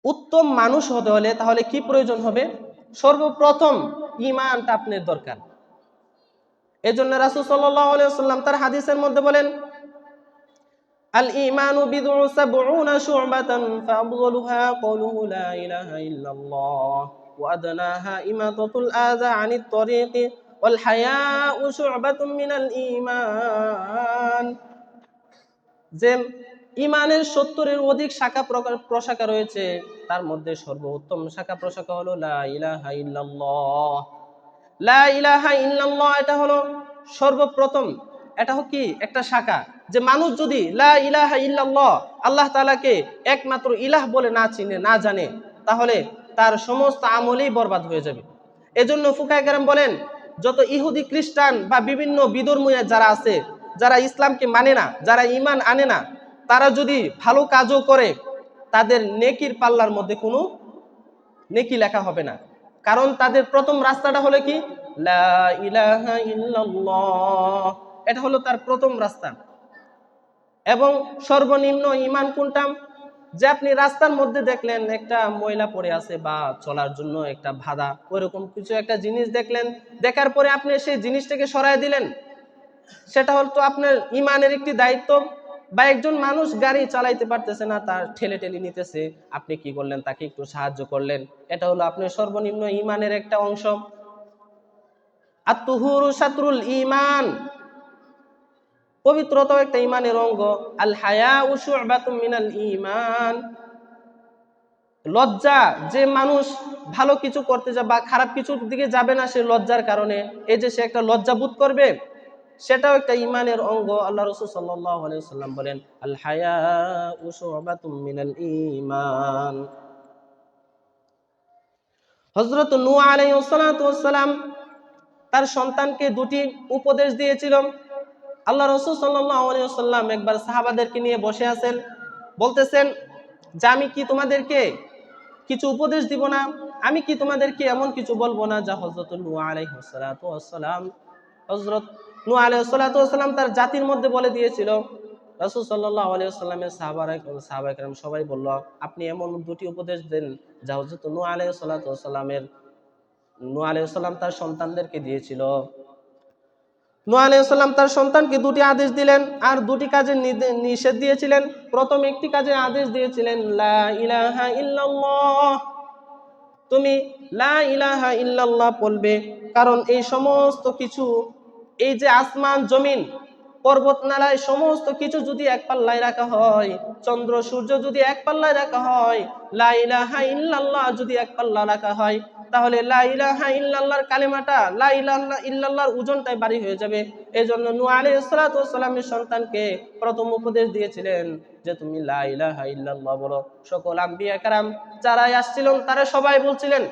উত্তম মানুষ হতে হলে তাহলে কি প্রয়োজন হবে? সর্বপ্রথম ঈমানটা আপনার দরকার। এজন্য রাসূল সাল্লাল্লাহু আলাইহি ওয়াসাল্লাম তার হাদিসের মধ্যে বলেন, আল ঈমানু বিদ'উ সাব'উনা শু'বাতান ফাআফদালুহা ক্বাউলুহু লা ইলাহা ইল্লাল্লাহ ওয়া আদনাহা ইমাতাতুল আযা আনিত তরিqi ওয়াল হায়াউ শু'বাতুম মিনাল ঈমান। যে ঈমানের ৭০ এর অধিক শাখা প্রশাখা রয়েছে, তার মধ্যে সর্বোত্তম শাখা প্রশাখা হলো লা ইলাহা ইল্লাল্লাহ। লা ইলাহা ইল্লাল্লাহ এটা হলো সর্বপ্রথম, এটা হলো কি একটা শাখা, যে মানুষ যদি লা ইলাহা ইল্লাল্লাহ আল্লাহ তাআলাকে একমাত্র ইলাহ বলে না চিনে না জানে, তাহলে তার সমস্ত আমলই বরবাদ হয়ে যাবে। এজন্য ফুকায়ে কেরাম বলেন, যত ইহুদি খ্রিস্টান বা বিভিন্ন বিধর্মীয় যারা আছে, যারা ইসলামকে মানে না, যারা ঈমান আনে না, তারা যদি ভালো কাজও করে, তাদের নেকির পাল্লার মধ্যে কোনো নেকি লেখা হবে না। কারণ তাদের প্রথম রাস্তাটা হলো কি? লা ইলাহা ইল্লাল্লাহ। এটা হলো তার প্রথম রাস্তা। এবং সর্বনিম্ন ঈমান কোনটা? যে আপনি রাস্তার মধ্যে দেখলেন একটা ময়লা পড়ে আছে বা চলার জন্য একটা বাধা, ওইরকম কিছু একটা জিনিস দেখলেন, দেখার পরে আপনি সেই জিনিসটাকে সরায় দিলেন, সেটা হলো তো আপনার ঈমানের একটি দায়িত্ব। বা একজন মানুষ গাড়ি চালাইতে পারতেছে না, তার ঠেলে ঠেলে নিতেছে, আপনি কি করলেন? তাকে একটু সাহায্য করলেন, এটা হলো আপনার সর্বনিম্ন ঈমানের একটা অংশ। আত-তুহুরু শাতরুল ঈমান, পবিত্রতাও একটা ঈমানের অঙ্গ। আল হায়াউ শু'বাতুম মিনাল ঈমান, লজ্জা, যে মানুষ ভালো কিছু করতে যাবে বা খারাপ কিছুর দিকে যাবে না, সে লজ্জার কারণে এই যে সে একটা লজ্জা বোধ করবে, সেটাও একটা ঈমানের অঙ্গ। আল্লাহ রাসূল সাল্লাল্লাহু আলাইহি ওয়াসাল্লাম বলেন, আল হায়াউ শু'বাতুম মিনাল ঈমান। হযরত নূহ আলাইহিস সালাতু ওয়াস সালাম তার সন্তানকে দুটি উপদেশ দিয়েছিল। আল্লাহ রাসূল সাল্লাল্লাহু আলাইহি ওয়াসাল্লাম একবার সাহাবাদেরকে নিয়ে বসে আছেন, বলতেছেন যে আমি কি তোমাদেরকে কিছু উপদেশ দিব না? আমি কি তোমাদেরকে এমন কিছু বলবো না যা হযরত নূহ আলাইহিস সালাতু ওয়াস সালাম, হযরত নূহ আলাইহিস সালাতু ওয়াস সালাম তার জাতির মধ্যে বলে দিয়েছিল। রাসূল সাল্লাল্লাহু আলাইহি ওয়াসাল্লামের সাহাবায়ে কেরাম সবাই বলল, আপনি এমন দুটি উপদেশ দেন যা হযরত নূহ আলাইহিস সালাতু ওয়াস সালামের নূহ আলাইহিস সালাম তার সন্তানদেরকে দিয়েছিল। নূহ আলাইহিস সালাম তার সন্তানকে দুটি আদেশ দিলেন আর দুটি কাজের নিষেধ দিয়েছিলেন। প্রথম একটি কাজের আদেশ দিয়েছিলেন, লা ইলাহা ইল্লাল্লাহ, তুমি লা ইলাহা ইল্লাল্লাহ বলবে। কারণ এই সমস্ত কিছু, এই যে আসমান জমিন পর্বতমালায় সমস্ত কিছু যদি এক পাল্লায় রাখা হয়, চন্দ্র সূর্য যদি এক পাল্লায় রাখা হয়, লা ইলাহা ইল্লাল্লাহ যদি এক পাল্লা রাখা হয়, তাহলে লা ইলাহা ইল্লাল্লাহর কালেমাটা, লা ইলাহা ইল্লাল্লাহর ওজনটাই ভারী হয়ে যাবে। এজন্য নূহ আলাইহিস সালাতু ওয়াস সালামের সন্তানকে প্রথম উপদেশ দিয়েছিলেন যে তুমি লা ইলাহা ইল্লাল্লাহ বলো। সকল আম্বিয়া কেরাম যারা আসছিলেন তারা সবাই বলছিলেন,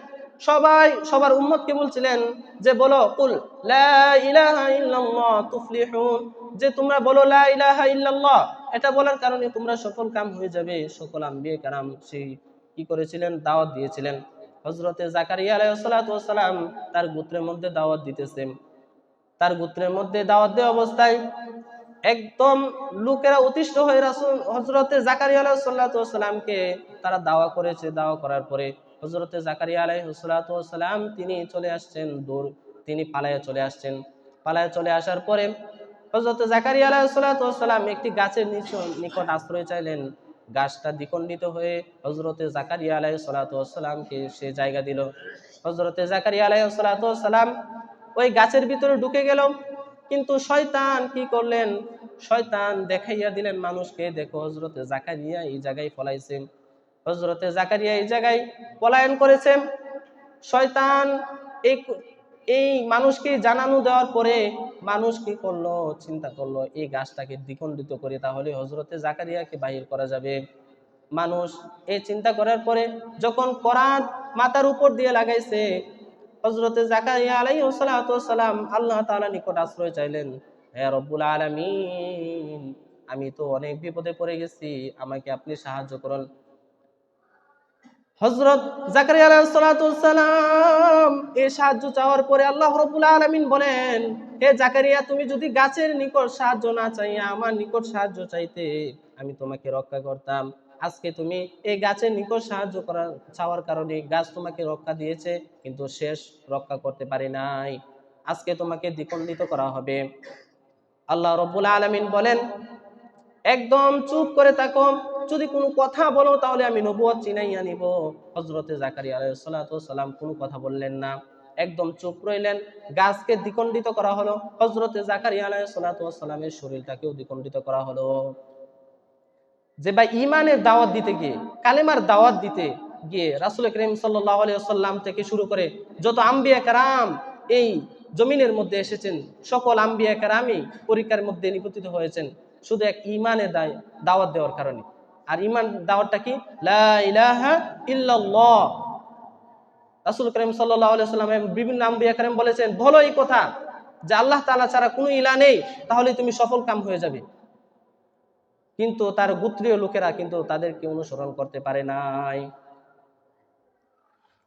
সবাই সবার উম্মতকে বলছিলেন যে বলো কুল লা ইলাহা ইল্লাল্লাহ তুফলিহুন, যে তোমরা বলো লা ইলাহা ইল্লাল্লাহ, এটা বলার কারণে তোমরা সফল কাম হয়ে যাবে। সকল আম্বিয়া কেরাম সেই কি করেছিলেন? দাওয়াত দিয়েছিলেন। হযরতে জাকারিয়া আলাইহিস সালাতু ওয়াস সালাম তার গোত্রের মধ্যে দাওয়াত দিতেছেন। তার গোত্রের মধ্যে দাওয়াত দেওয়া অবস্থায় একদম লোকেরা অতিষ্ঠ হয়ে রাসূল হযরতে জাকারিয়া আলাইহিস সালাতু ওয়াস সালামকে তারা দাওয়া করেছে। দাওয়া করার পরে হযরতে জাকারিয়া আলাইহিস সালাতু ওয়াস সালাম তিনি চলে আসছেন, তিনি পালায়ে চলে আসছেন। পালায়ে চলে আসার পরে হযরতে জাকারিয়া আলাইহিস সালাতু ওয়াস সালাম একটি গাছের নিকট আশ্রয় চাইলেন। গাছটা দ্বিখণ্ডিত হয়ে হযরতে জাকারিয়া আলাইহিস সালাতু ওয়াস সালামকে সে জায়গা দিল। হযরতে জাকারিয়া আলাইহিস সালাতু ওয়াস সালাম ওই গাছের ভিতরে ঢুকে গেল, কিন্তু শয়তান কি করলেন? শয়তান দেখাইয়া দিলেন মানুষকে, দেখো হযরতে জাকারিয়া এই জায়গায় পলাইছেন, হযরতে জাকারিয়া এই জায়গায় পলায়ন করেছেন। শয়তান এই এই মানুষকে জানানো দেওয়ার পরে মানুষ কি করলো? চিন্তা করলো এই গাছটাকে দ্বিখণ্ডিত করে তাহলে হযরতে জাকারিয়াকে বাহির করা যাবে। মানুষ এই চিন্তা করার পরে যখন কোরআন মাথার উপর দিয়ে লাগাইছে, হযরতে জাকারিয়া আলাইহিস সালাতু ওয়াস সালাম আল্লাহ তাআলার নিকট আশ্রয় চাইলেন, হে রব্বুল আলামিন, আমি তো অনেক বিপদে পড়ে গেছি, আমাকে আপনি সাহায্য করুন। হযরত জাকারিয়া আলাইহিস সালাতু ওয়াস সালাম এই সাহায্য চাওয়ার পরে আল্লাহ রাব্বুল আলামিন বলেন, হে জাকারিয়া, তুমি যদি গাছের নিকট সাহায্য না চাইয়া আমার নিকট সাহায্য চাইতে, আমি তোমাকে রক্ষা করতাম। আজকে তুমি এই গাছের নিকট সাহায্য চাওয়ার কারণে গাছ তোমাকে রক্ষা দিয়েছে, কিন্তু শেষ রক্ষা করতে পারে নাই। আজকে তোমাকে দ্বিখণ্ডিত করা হবে। আল্লাহ রাব্বুল আলামিন বলেন, একদম চুপ করে থাকো, যদি কোনো কথা বলো তাহলে আমি নবুয়ত চিনাইয়া নিব। হযরতে জাকারিয়া আলাইহিস সালাতু ওয়াস সালাম কোনো কথা বললেন না, একদম চুপ রইলেন। গাছকে দ্বিখণ্ডিত করা হলো, হযরতে জাকারিয়া আলাইহিস সালাতু ওয়াস সালামের শরীরটাকেও দ্বিখণ্ডিত করা হলো। যে ভাই ইমানের দাওয়াত দিতে গিয়ে, কালেমার দাওয়াত দিতে গিয়ে রাসূল করিম সাল্লাল্লাহু আলাইহি ওয়াসাল্লাম থেকে শুরু করে যত আম্বিয়া কেরাম এই জমিনের মধ্যে এসেছেন, সকল আম্বিয়া কেরামই পরীক্ষার মধ্যে নিপতিত হয়েছেন শুধু এক ইমানের দাওয়াত দেওয়ার কারণে। আর ইমান দাওয়াতটা কি? লা ইলাহা ইল্লাল্লাহ। রাসূল করিম সাল্লাল্লাহু আলাইহি ওয়াসাল্লাম বিভিন্ন আম্বিয়া কেরাম বলেছেন, বলো এই কথা যে আল্লাহ তাআলা ছাড়া কোনো ইলাহ নেই, তাহলে তুমি সফল কাম হয়ে যাবে। কিন্তু তার গোত্রীয় লোকেরা কিন্তু তাদেরকে অনুসরণ করতে পারে নাই।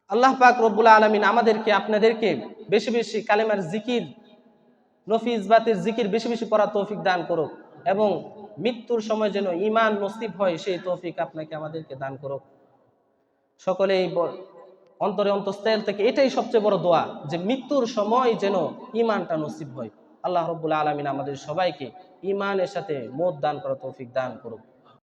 আল্লাহ পাক রব্বুল আলামিন আমাদেরকে আপনাদেরকে বেশি বেশি কালেমার জিকির, নফি ইসবাতের জিকির বেশি বেশি পড়ার তৌফিক দান করুক, এবং মৃত্যুর সময় যেন ঈমান নসিব হয় সেই তৌফিক আপনাকে আমাদেরকে দান করুক। সকলেই অন্তরে অন্তঃস্থল থেকে এটাই সবচেয়ে বড় দোয়া, যে মৃত্যুর সময় যেন ঈমানটা নসিব হয়। আল্লাহ রাব্বুল আলামিন আমাদের সবাইকে ঈমানের সাথে মওত দান করার তৌফিক দান করুক।